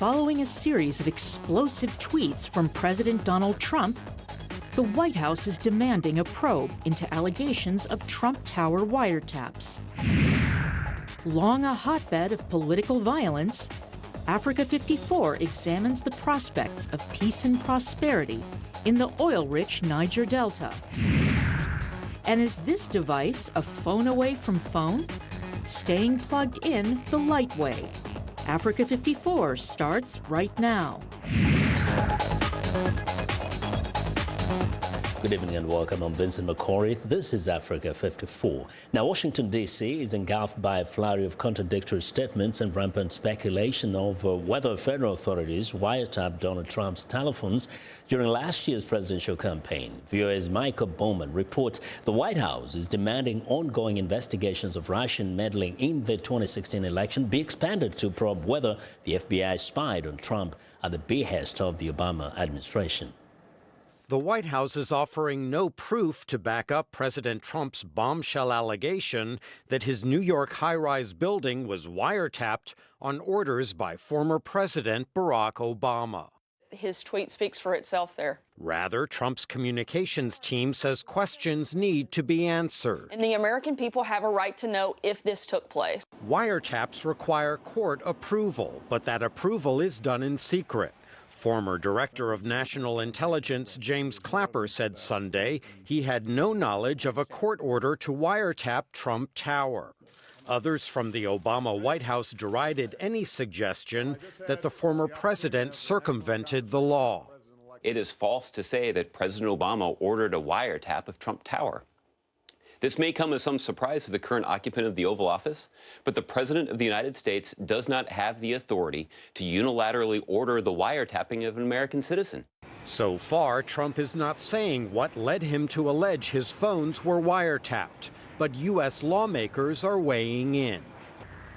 Following a series of explosive tweets from President Donald Trump, the White House is demanding a probe into allegations of Trump Tower wiretaps. Long a hotbed of political violence, Africa 54 examines the prospects of peace and prosperity in the oil-rich Niger Delta. And is this device a phone away from phone? Staying plugged in the light way. Africa 54 starts right now. Good evening and welcome. I'm Vincent Makori. This is Africa 54. Now, Washington, D.C. is engulfed by a flurry of contradictory statements and rampant speculation over whether federal authorities wiretapped Donald Trump's telephones during last year's presidential campaign. VOA's Michael Bowman reports the White House is demanding ongoing investigations of Russian meddling in the 2016 election be expanded to probe whether the FBI spied on Trump at the behest of the Obama administration. The White House is offering no proof to back up President Trump's bombshell allegation that his New York high-rise building was wiretapped on orders by former President Barack Obama. His tweet speaks for itself there. Rather, Trump's communications team says questions need to be answered. And the American people have a right to know if this took place. Wiretaps require court approval, but that approval is done in secret. Former Director of National Intelligence James Clapper said Sunday he had no knowledge of a court order to wiretap Trump Tower. Others from the Obama White House derided any suggestion that the former president circumvented the law. It is false to say that President Obama ordered a wiretap of Trump Tower. This may come as some surprise to the current occupant of the Oval Office, but the President of the United States does not have the authority to unilaterally order the wiretapping of an American citizen. So far, Trump is not saying what led him to allege his phones were wiretapped, but U.S. lawmakers are weighing in.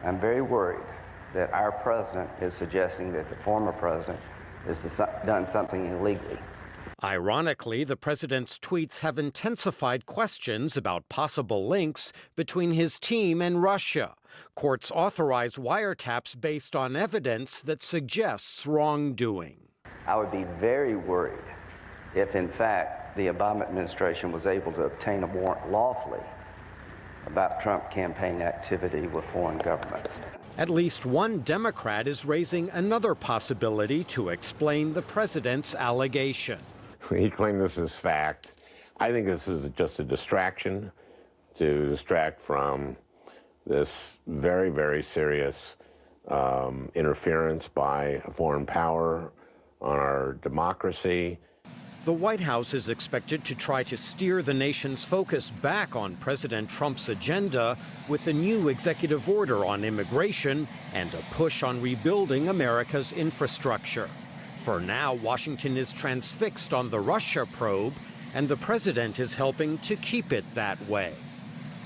I'm very worried that our president is suggesting that the former president has done something illegally. Ironically, the president's tweets have intensified questions about possible links between his team and Russia. Courts authorize wiretaps based on evidence that suggests wrongdoing. I would be very worried if, in fact, the Obama administration was able to obtain a warrant lawfully about Trump campaign activity with foreign governments. At least one Democrat is raising another possibility to explain the president's allegation. He claimed this as fact. I think this is just a distraction to distract from this very, very serious interference by a foreign power on our democracy. The White House is expected to try to steer the nation's focus back on President Trump's agenda with a new executive order on immigration and a push on rebuilding America's infrastructure. For now, Washington is transfixed on the Russia probe, and the president is helping to keep it that way.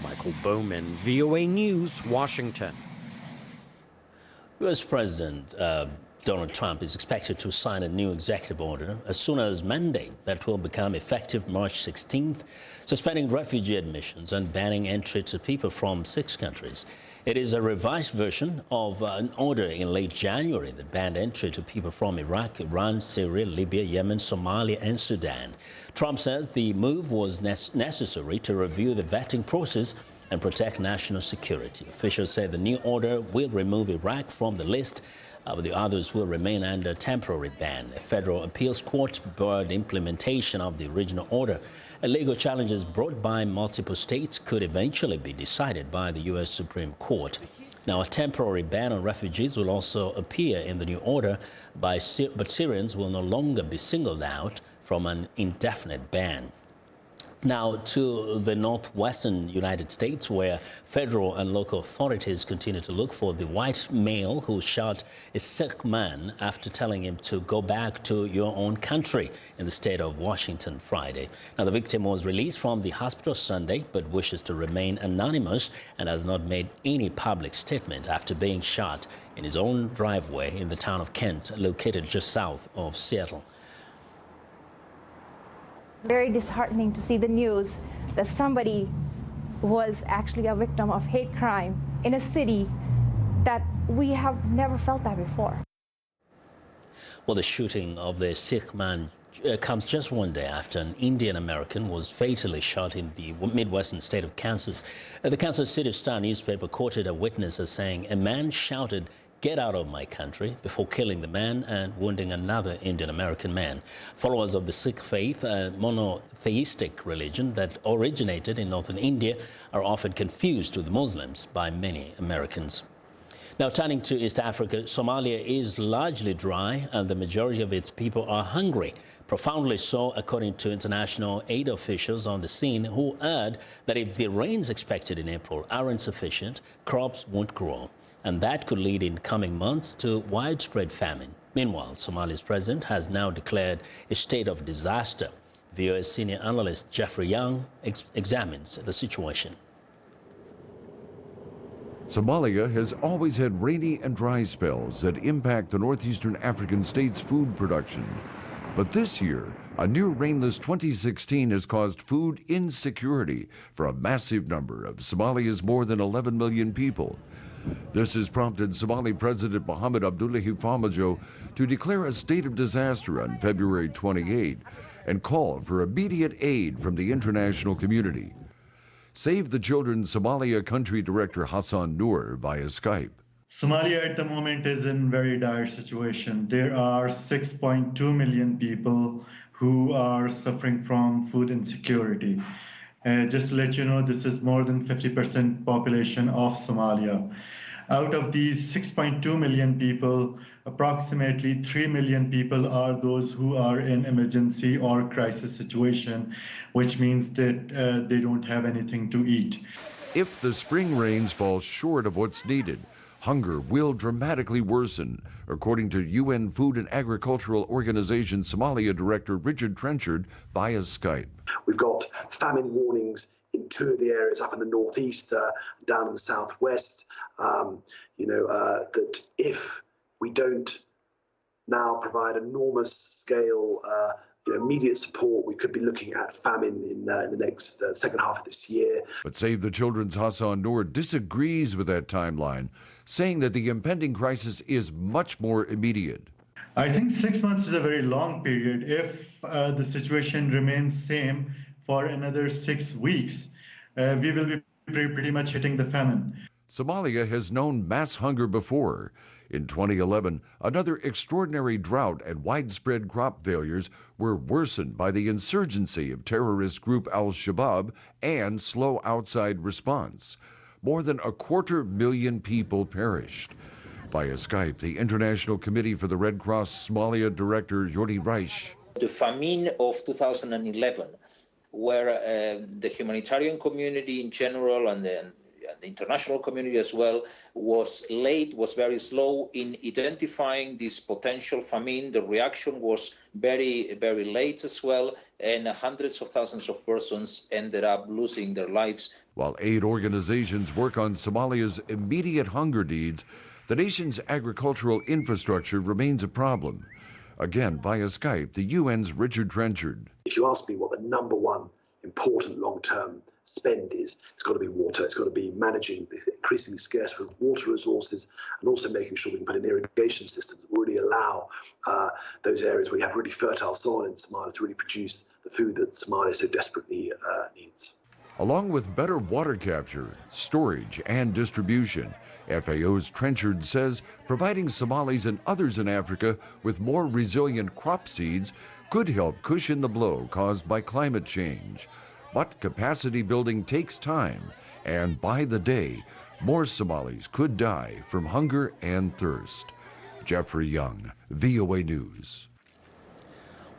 Michael Bowman, VOA News, Washington. U.S. President Donald Trump is expected to sign a new executive order as soon as Monday that will become effective March 16th, suspending refugee admissions and banning entry to people from 6 countries. It is a revised version of an order in late January that banned entry to people from Iraq, Iran, Syria, Libya, Yemen, Somalia, and Sudan. Trump says the move was necessary to review the vetting process and protect national security. Officials say the new order will remove Iraq from the list, but the others will remain under temporary ban. A federal appeals court barred implementation of the original order. Legal challenges brought by multiple states could eventually be decided by the U.S. Supreme Court. Now, a temporary ban on refugees will also appear in the new order, but Syrians will no longer be singled out from an indefinite ban. Now to the northwestern United States, where federal and local authorities continue to look for the white male who shot a Sikh man after telling him to go back to your own country in the state of Washington Friday. Now, the victim was released from the hospital Sunday, but wishes to remain anonymous and has not made any public statement after being shot in his own driveway in the town of Kent, located just south of Seattle. Very disheartening to see the news that somebody was actually a victim of hate crime in a city that we have never felt that before. Well, the shooting of the Sikh man comes just one day after an Indian American was fatally shot in the Midwestern state of Kansas. The Kansas City Star newspaper quoted a witness as saying, "A man shouted, 'Get out of my country,' before killing the man and wounding another Indian American man." Followers of the Sikh faith, a monotheistic religion that originated in northern India, are often confused with Muslims by many Americans. Now, turning to East Africa, Somalia is largely dry and the majority of its people are hungry. Profoundly so, according to international aid officials on the scene, who add that if the rains expected in April aren't sufficient, crops won't grow. And that could lead in coming months to widespread famine. Meanwhile, Somalia's president has now declared a state of disaster. VOA senior analyst Jeffrey Young examines the situation. Somalia has always had rainy and dry spells that impact the northeastern African state's food production. But this year, a near rainless 2016 has caused food insecurity for a massive number of Somalia's more than 11 million people. This has prompted Somali President Mohamed Abdullahi Farmajo to declare a state of disaster on February 28 and call for immediate aid from the international community. Save the Children Somalia Country Director Hassan Noor via Skype. Somalia at the moment is in very dire situation. There are 6.2 million people who are suffering from food insecurity. Just to let you know, this is more than 50% population of Somalia. Out of these 6.2 million people, approximately 3 million people are those who are in emergency or crisis situation, which means that they don't have anything to eat. If the spring rains fall short of what's needed, hunger will dramatically worsen, according to UN Food and Agricultural Organization Somalia Director Richard Trenchard via Skype. We've got famine warnings in two of the areas up in the northeast, down in the southwest. That if we don't now provide enormous scale immediate support, we could be looking at famine in the next second half of this year. But Save the Children's Hassan Noor disagrees with that timeline, saying that the impending crisis is much more immediate. I think 6 months is a very long period. If the situation remains same for another 6 weeks, we will be pretty much hitting the famine. Somalia has known mass hunger before. In 2011, another extraordinary drought and widespread crop failures were worsened by the insurgency of terrorist group al-Shabaab and slow outside response. More than 250,000 people perished. Via Skype, the International Committee for the Red Cross Somalia Director Jordi Reich. The famine of 2011, where the humanitarian community in general and the international community as well was very slow in identifying this potential famine. The reaction was very, very late as well, and hundreds of thousands of persons ended up losing their lives. While aid organizations work on Somalia's immediate hunger needs, the nation's agricultural infrastructure remains a problem. Again, via Skype, the UN's Richard Trenchard. If you ask me what the number one important long-term spend is, it's got to be water. It's got to be managing the increasingly scarce water resources and also making sure we can put in irrigation systems that really allow those areas where you have really fertile soil in Somalia to really produce the food that Somalia so desperately needs. Along with better water capture, storage, and distribution, FAO's Trenchard says providing Somalis and others in Africa with more resilient crop seeds could help cushion the blow caused by climate change. But capacity building takes time, and by the day, more Somalis could die from hunger and thirst. Jeffrey Young, VOA News.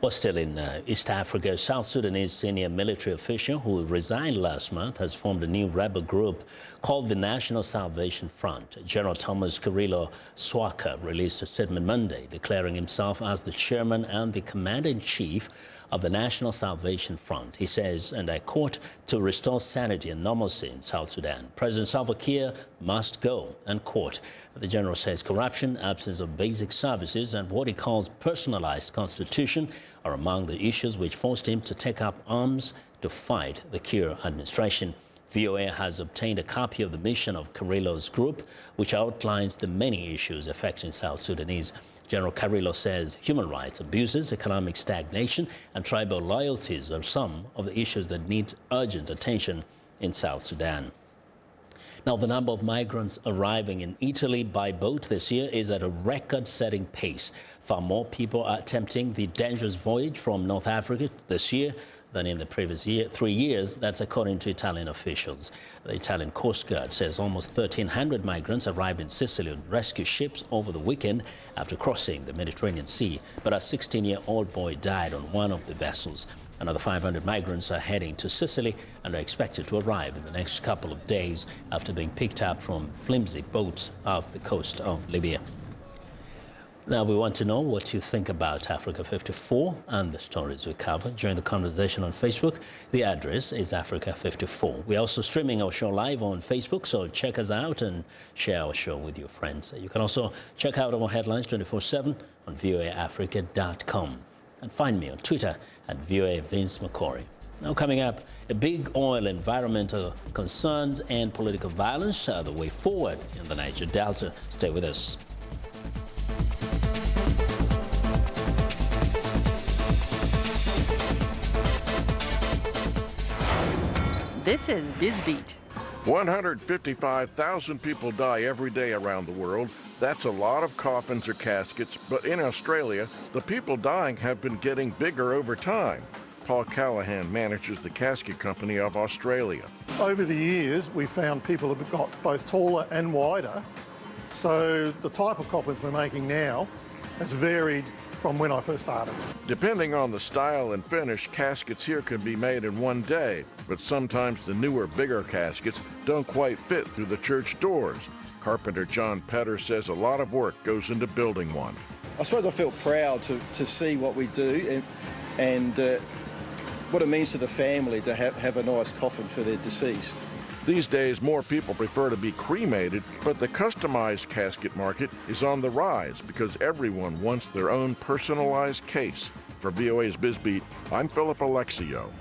Well, still in East Africa, South Sudanese senior military official who resigned last month has formed a new rebel group called the National Salvation Front. General Thomas Carrillo Swaka released a statement Monday declaring himself as the chairman and the commander-in-chief of the National Salvation Front. He says, and I quote, to restore sanity and normalcy in South Sudan, President Salva Kiir must go, unquote. The general says corruption, absence of basic services, and what he calls personalized constitution are among the issues which forced him to take up arms to fight the Kiir administration. VOA has obtained a copy of the mission of Carrillo's group, which outlines the many issues affecting South Sudanese. General Carrillo says human rights abuses, economic stagnation, and tribal loyalties are some of the issues that need urgent attention in South Sudan. Now, the number of migrants arriving in Italy by boat this year is at a record-setting pace. Far more people are attempting the dangerous voyage from North Africa this year than in the previous 3 years. That's according to Italian officials. The Italian Coast Guard says almost 1,300 migrants arrived in Sicily on rescue ships over the weekend after crossing the Mediterranean Sea. But a 16-year-old boy died on one of the vessels. Another 500 migrants are heading to Sicily and are expected to arrive in the next couple of days after being picked up from flimsy boats off the coast of Libya. Now, we want to know what you think about Africa 54 and the stories we cover. Join the conversation on Facebook. The address is Africa 54. We're also streaming our show live on Facebook, so check us out and share our show with your friends. You can also check out our headlines 24/7 on voaafrica.com. And find me on Twitter at VOA Vince Makori. Now, coming up, a big oil, environmental concerns, and political violence are the way forward in the Niger Delta. Stay with us. This is BizBeat. 155,000 people die every day around the world. That's a lot of coffins or caskets, but in Australia, the people dying have been getting bigger over time. Paul Callahan manages the casket company of Australia. Over the years, we found people have got both taller and wider, so the type of coffins we're making now has varied from when I first started. Depending on the style and finish, caskets here can be made in one day, but sometimes the newer, bigger caskets don't quite fit through the church doors. Carpenter John Petter says a lot of work goes into building one. I suppose I feel proud to see what we do and what it means to the family to have a nice coffin for their deceased. These days, more people prefer to be cremated, but the customized casket market is on the rise because everyone wants their own personalized case. For VOA's BizBeat, I'm Philip Alexio.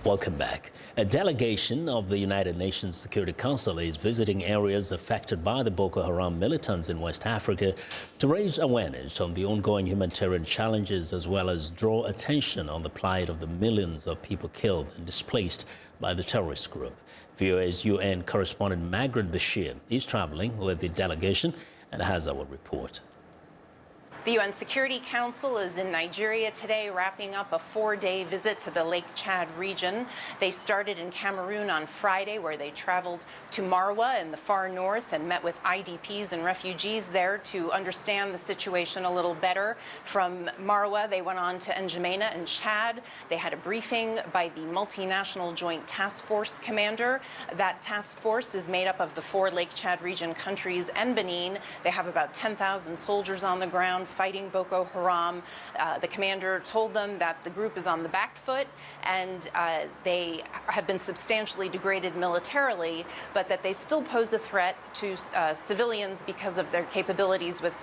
Welcome back. A delegation of the United Nations Security Council is visiting areas affected by the Boko Haram militants in West Africa to raise awareness on the ongoing humanitarian challenges as well as draw attention on the plight of the millions of people killed and displaced by the terrorist group. VOA's UN correspondent Margaret Bashir is traveling with the delegation and has our report. The UN Security Council is in Nigeria today, wrapping up a 4-day visit to the Lake Chad region. They started in Cameroon on Friday, where they traveled to Marwa in the far north and met with IDPs and refugees there to understand the situation a little better. From Marwa, they went on to N'Djamena in Chad. They had a briefing by the multinational Joint Task Force commander. That task force is made up of the 4 Lake Chad region countries and Benin. They have about 10,000 soldiers on the ground fighting Boko Haram. The commander told them that the group is on the back foot and they have been substantially degraded militarily, but that they still pose a threat to civilians because of their capabilities with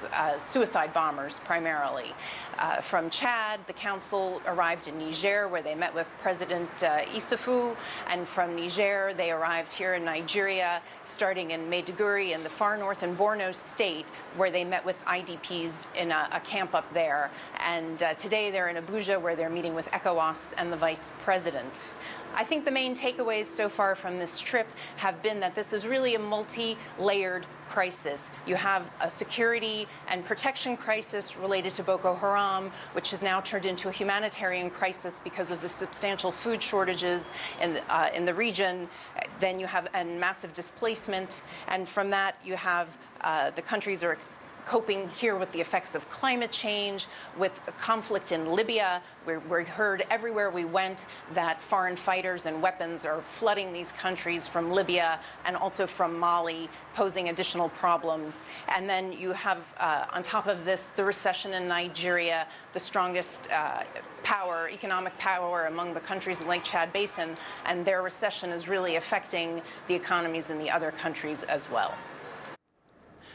suicide bombers primarily. From Chad, the council arrived in Niger, where they met with President Issoufou, and from Niger they arrived here in Nigeria, starting in Maiduguri in the far north in Borno State, where they met with IDPs in a camp up there. And today they're in Abuja, where they're meeting with ECOWAS and the Vice President. I think the main takeaways so far from this trip have been that this is really a multi-layered crisis. You have a security and protection crisis related to Boko Haram, which has now turned into a humanitarian crisis because of the substantial food shortages in the region. Then you have a massive displacement, and from that you have the countries are coping here with the effects of climate change, with a conflict in Libya, where we heard everywhere we went that foreign fighters and weapons are flooding these countries from Libya and also from Mali, posing additional problems. And then you have, on top of this, the recession in Nigeria, the strongest economic power among the countries in Lake Chad Basin, and their recession is really affecting the economies in the other countries as well.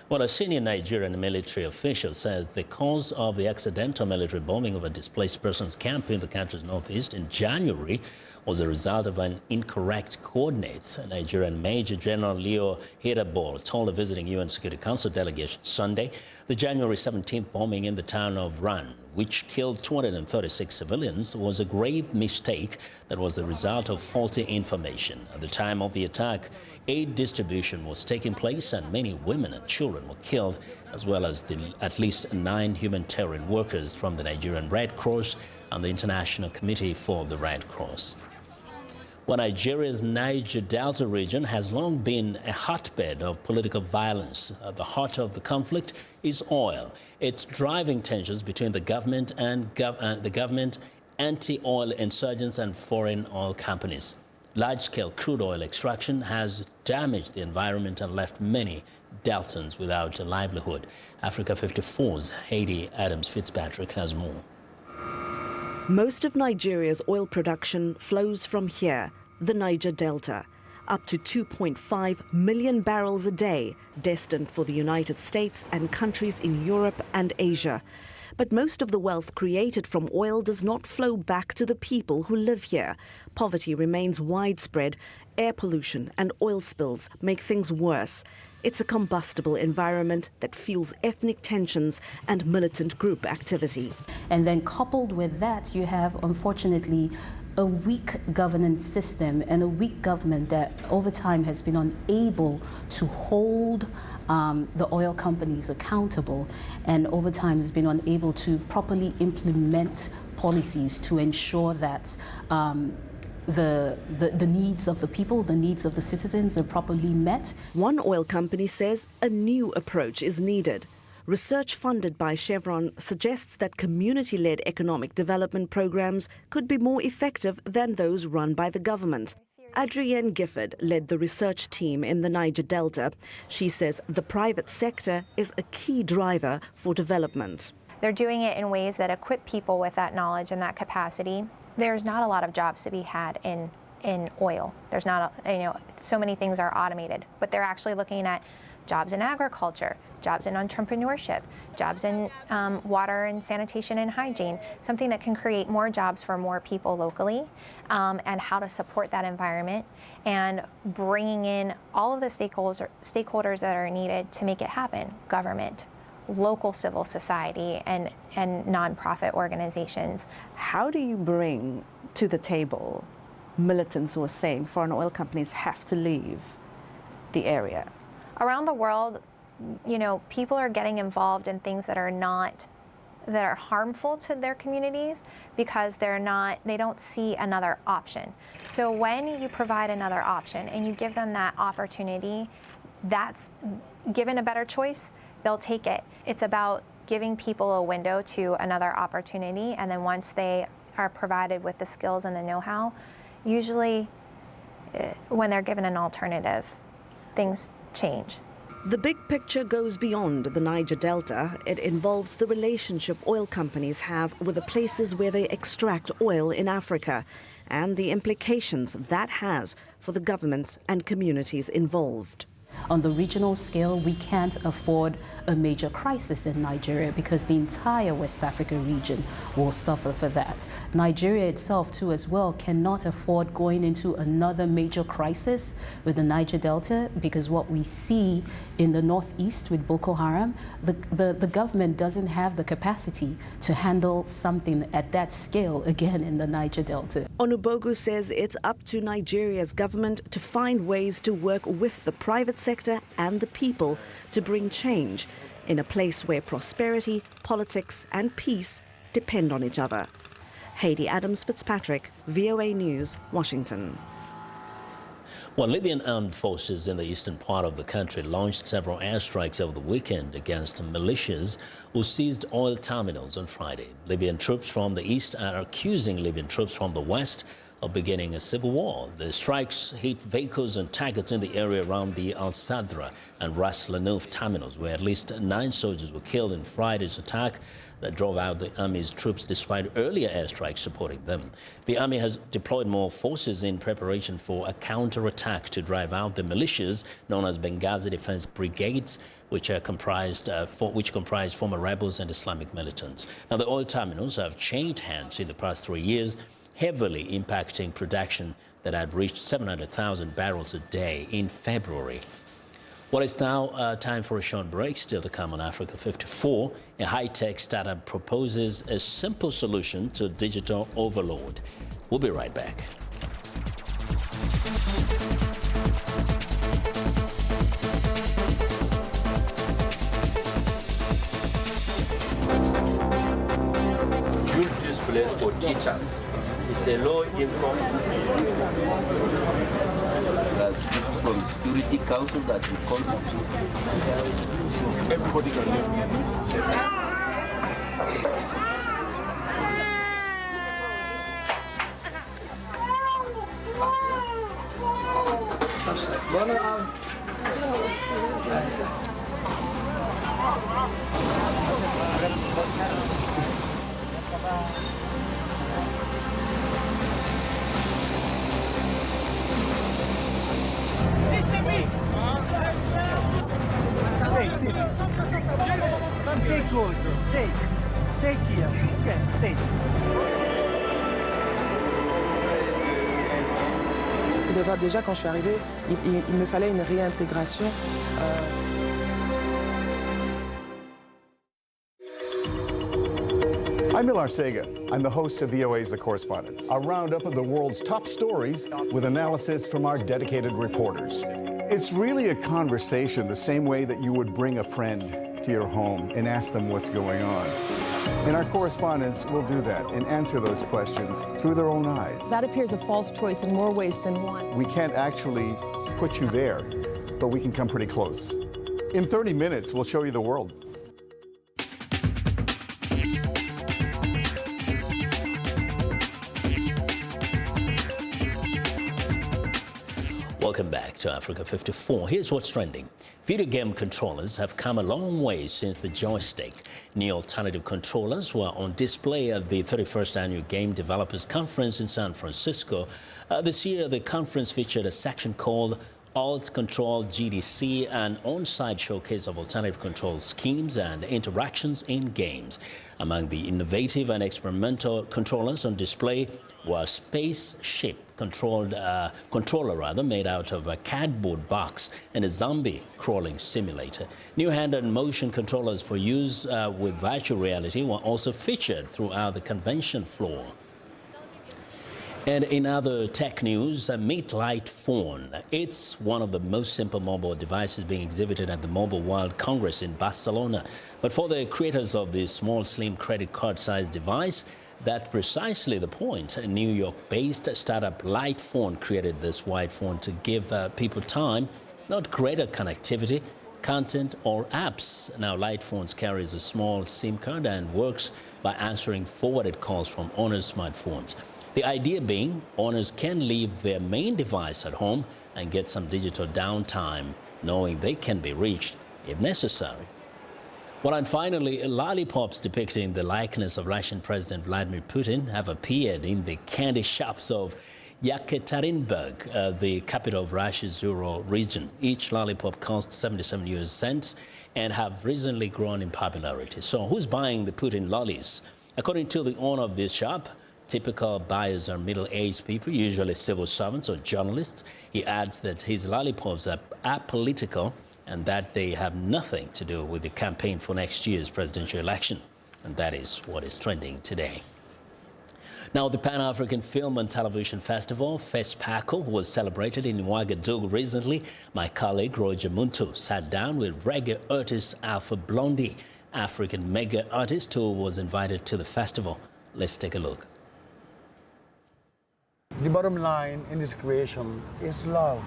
Well, a senior Nigerian military official says the cause of the accidental military bombing of a displaced persons camp in the country's northeast in January was a result of an incorrect coordinates. Nigerian Major General Leo Hirabor told a visiting UN Security Council delegation Sunday the January 17th bombing in the town of Ran, which killed 236 civilians, was a grave mistake that was the result of faulty information. At the time of the attack, aid distribution was taking place and many women and children were killed, as well as at least 9 humanitarian workers from the Nigerian Red Cross and the International Committee for the Red Cross. Well, Nigeria's Niger Delta region has long been a hotbed of political violence. At the heart of the conflict is oil. It's driving tensions between the government and anti-oil insurgents and foreign oil companies. Large-scale crude oil extraction has damaged the environment and left many Deltans without a livelihood. Africa 54's Haiti Adams Fitzpatrick has more. Most of Nigeria's oil production flows from here, the Niger Delta, up to 2.5 million barrels a day, destined for the United States and countries in Europe and Asia. But most of the wealth created from oil does not flow back to the people who live here. Poverty remains widespread. Air pollution and oil spills make things worse. It's a combustible environment that fuels ethnic tensions and militant group activity. And then coupled with that, you have, unfortunately, a weak governance system and a weak government that over time has been unable to hold the oil companies accountable, and over time has been unable to properly implement policies to ensure that the needs of the people, the needs of the citizens are properly met. One oil company says a new approach is needed. Research funded by Chevron suggests that community-led economic development programs could be more effective than those run by the government. Adrienne Gifford led the research team in the Niger Delta. She says the private sector is a key driver for development. They're doing it in ways that equip people with that knowledge and that capacity. There's not a lot of jobs to be had in oil. There's not, so many things are automated, but they're actually looking at jobs in agriculture, jobs in entrepreneurship, jobs in water and sanitation and hygiene, something that can create more jobs for more people locally, and how to support that environment, and bringing in all of the stakeholders that are needed to make it happen: government, local civil society, and nonprofit organizations. How do you bring to the table militants who are saying foreign oil companies have to leave the area? Around the world, people are getting involved in things that are harmful to their communities because they don't see another option. So when you provide another option and you give them that opportunity, that's given a better choice, they'll take it. It's about giving people a window to another opportunity, and then once they are provided with the skills and the know-how, usually when they're given an alternative, things change. The big picture goes beyond the Niger Delta. It involves the relationship oil companies have with the places where they extract oil in Africa, and the implications that has for the governments and communities involved. On the regional scale, we can't afford a major crisis in Nigeria because the entire West Africa region will suffer for that. Nigeria itself, too, as well, cannot afford going into another major crisis with the Niger Delta, because what we see in the northeast with Boko Haram, the government doesn't have the capacity to handle something at that scale again in the Niger Delta. Onubogu says it's up to Nigeria's government to find ways to work with the private sector and the people to bring change in a place where prosperity, politics and peace depend on each other. Haiti Adams Fitzpatrick, VOA News, Washington. Well, Libyan armed forces in the eastern part of the country launched several airstrikes over the weekend against militias who seized oil terminals on Friday. Libyan troops from the east are accusing Libyan troops from the west of beginning a civil war. The strikes hit vehicles and targets in the area around the Al-Sadra and Ras Lanouf terminals, where at least 9 soldiers were killed in Friday's attack that drove out the army's troops despite earlier airstrikes supporting them. The army has deployed more forces in preparation for a counterattack to drive out the militias known as Benghazi Defense Brigades, which comprise former rebels and Islamic militants. Now, the oil terminals have changed hands in the past 3 years. heavily impacting production that had reached 700,000 barrels a day in February. Well, it's now time for a short break. Still to come on Africa 54. A high-tech startup proposes a simple solution to digital overload. We'll be right back. Use this place for teachers. It's a low income. From Security Council that we call everybody can live. Déjà, quand je suis arrivée, il me fallait une réintégration. I'm Milar Sega. I'm the host of VOA's The Correspondents, a roundup of the world's top stories with analysis from our dedicated reporters. It's really a conversation the same way that you would bring a friend to your home and ask them what's going on. And our correspondents will do that and answer those questions through their own eyes. That appears a false choice in more ways than one. We can't actually put you there, but we can come pretty close. In 30 minutes, we'll show you the world. Welcome back to Africa 54. Here's what's trending. Video game controllers have come a long way since the joystick. New alternative controllers were on display at the 31st Annual Game Developers Conference in San Francisco. This year, the conference featured a section called Alt Control GDC, an on-site showcase of alternative control schemes and interactions in games. Among the innovative and experimental controllers on display were Spaceship controller made out of a cardboard box and a zombie crawling simulator. New hand and motion controllers for use with virtual reality were also featured throughout the convention floor. And in other tech news, Meet Light Phone. It's one of the most simple mobile devices being exhibited at the Mobile World Congress in Barcelona. But for the creators of this small, slim credit card-sized device, that's precisely the point. A New York-based startup Light Phone created this white phone to give people time, not greater connectivity, content, or apps. Now, Light Phones carries a small SIM card and works by answering forwarded calls from owners' smartphones. The idea being owners can leave their main device at home and get some digital downtime, knowing they can be reached if necessary. Well, and finally, lollipops depicting the likeness of Russian President Vladimir Putin have appeared in the candy shops of Yekaterinburg, the capital of Russia's Ural region. Each lollipop costs 77 US cents and have recently grown in popularity. So who's buying the Putin lollies? According to the owner of this shop, typical buyers are middle-aged people, usually civil servants or journalists. He adds that his lollipops are apolitical and that they have nothing to do with the campaign for next year's presidential election. And that is what is trending today. Now, the Pan-African Film and Television Festival, FESPACO, was celebrated in Ouagadougou recently. My colleague Roger Muntu sat down with reggae artist Alpha Blondy, African mega artist who was invited to the festival. Let's take a look. The bottom line in this creation is love.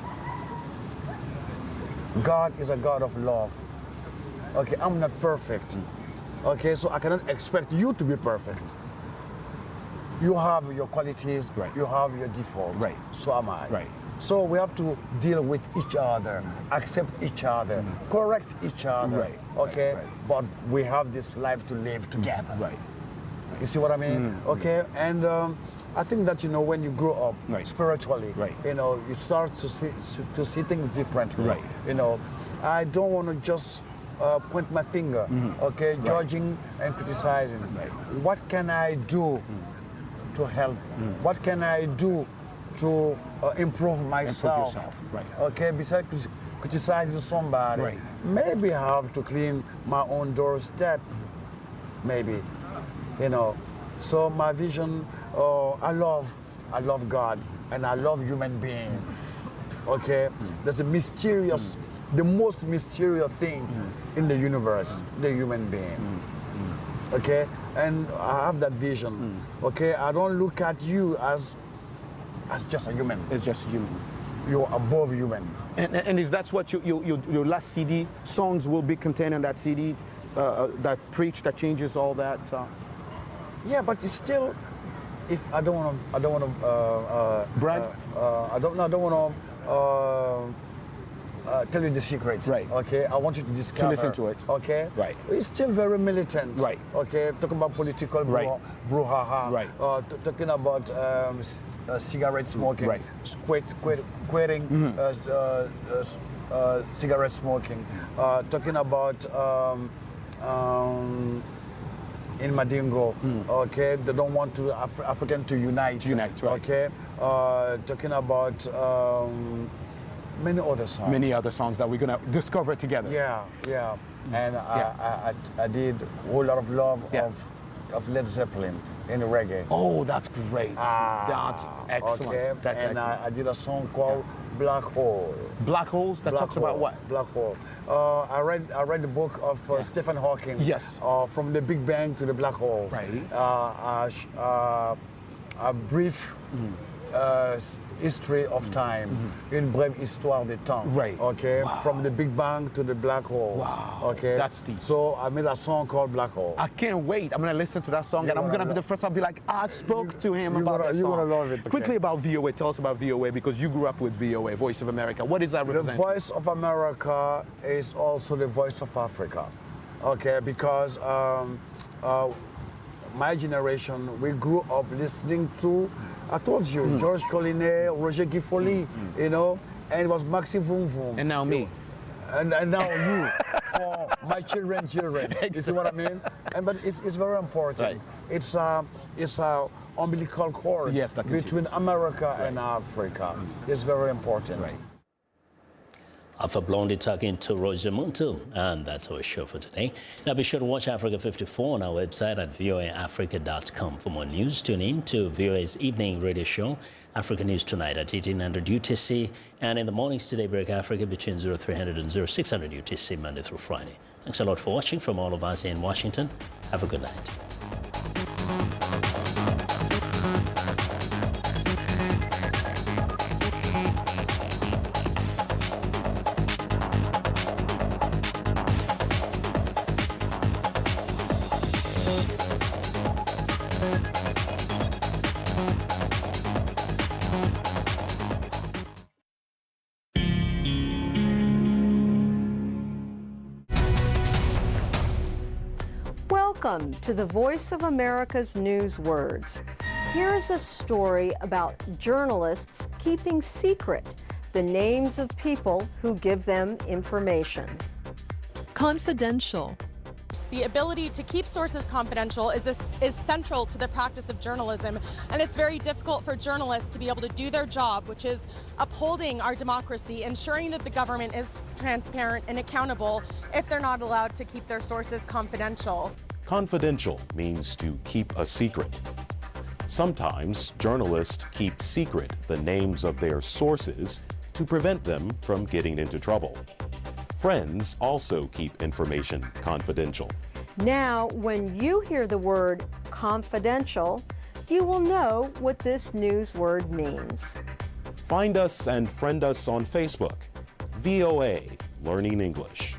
God is a God of love. Okay, I'm not perfect. Okay, so I cannot expect you to be perfect. You have your qualities, right. You have your defaults, right. So am I. Right. So we have to deal with each other, accept each other, correct each other, right. Okay? Right. But we have this life to live together. Right. You see what I mean? Okay, and I think that, you know, when you grow up spiritually, you know, you start to see things differently. Right. You know, I don't want to just point my finger, okay, judging and criticizing. Right. What can I do to help? What can I do to improve myself? Improve yourself, right. Okay, besides criticizing somebody, Right. maybe I have to clean my own doorstep, maybe, you know. So my vision, I love God and I love human being. Okay, there's a mysterious, the most mysterious thing in the universe, the human being. Okay, and I have that vision. Okay, I don't look at you as just a human. It's just human. You're above human. And is that what your last CD songs will be contained in that CD? That preach, that changes all that. Yeah, but it's still. If I don't want to brag. I don't want to tell you the secret. Right. Okay. I want you to discover. To listen to it. Okay. Right. It's still very militant. Right. Okay. Talking about political brouhaha. Right. Talking about cigarette smoking. Right. Quitting cigarette smoking. Talking about. In Madingo, okay, they don't want African to unite. Right. Okay, talking about many other songs. Many other songs that we're gonna discover together. Yeah. And I did a whole lot of love of Led Zeppelin in reggae. Oh, that's great. That's excellent. Okay, That's and excellent. I did a song called Black Hole. Black Holes? That talks about what? Black Hole. I read the book of Stephen Hawking. Yes. From the Big Bang to the Black Hole. Right. A brief history of time. Une brève histoire de temps. Right. Okay. Wow. From the Big Bang to the Black Hole. Wow. Okay. That's deep. So I made a song called Black Hole. I can't wait. I'm gonna listen to that song, and I'm gonna be the first one to be like, I spoke to him about that song. You're gonna love it. Okay. Quickly about VOA. Tell us about VOA, because you grew up with VOA, Voice of America. What is that represent? The Voice of America is also the voice of Africa. Okay, because my generation, we grew up listening to, I told you, George Collinet, Roger Guifoli, you know, and it was Maxi Vroom Vroom. And now me. And now you, for my children. You see what I mean? But it's very important. Right. It's a umbilical cord between America and Africa. It's very important. Right. Alpha Blondie talking to Roger Montel, and that's our show for today. Now be sure to watch Africa 54 on our website at voaafrica.com. For more news, tune in to VOA's evening radio show, Africa News Tonight at 1800 UTC, and in the mornings today, Break Africa between 0300 and 0600 UTC, Monday through Friday. Thanks a lot for watching from all of us in Washington. Have a good night. Welcome to the Voice of America's News Words. Here's a story about journalists keeping secret the names of people who give them information. Confidential. The ability to keep sources confidential is central to the practice of journalism, and it's very difficult for journalists to be able to do their job, which is upholding our democracy, ensuring that the government is transparent and accountable if they're not allowed to keep their sources confidential. Confidential means to keep a secret. Sometimes journalists keep secret the names of their sources to prevent them from getting into trouble. Friends also keep information confidential. Now, when you hear the word confidential, you will know what this news word means. Find us and friend us on Facebook. VOA Learning English.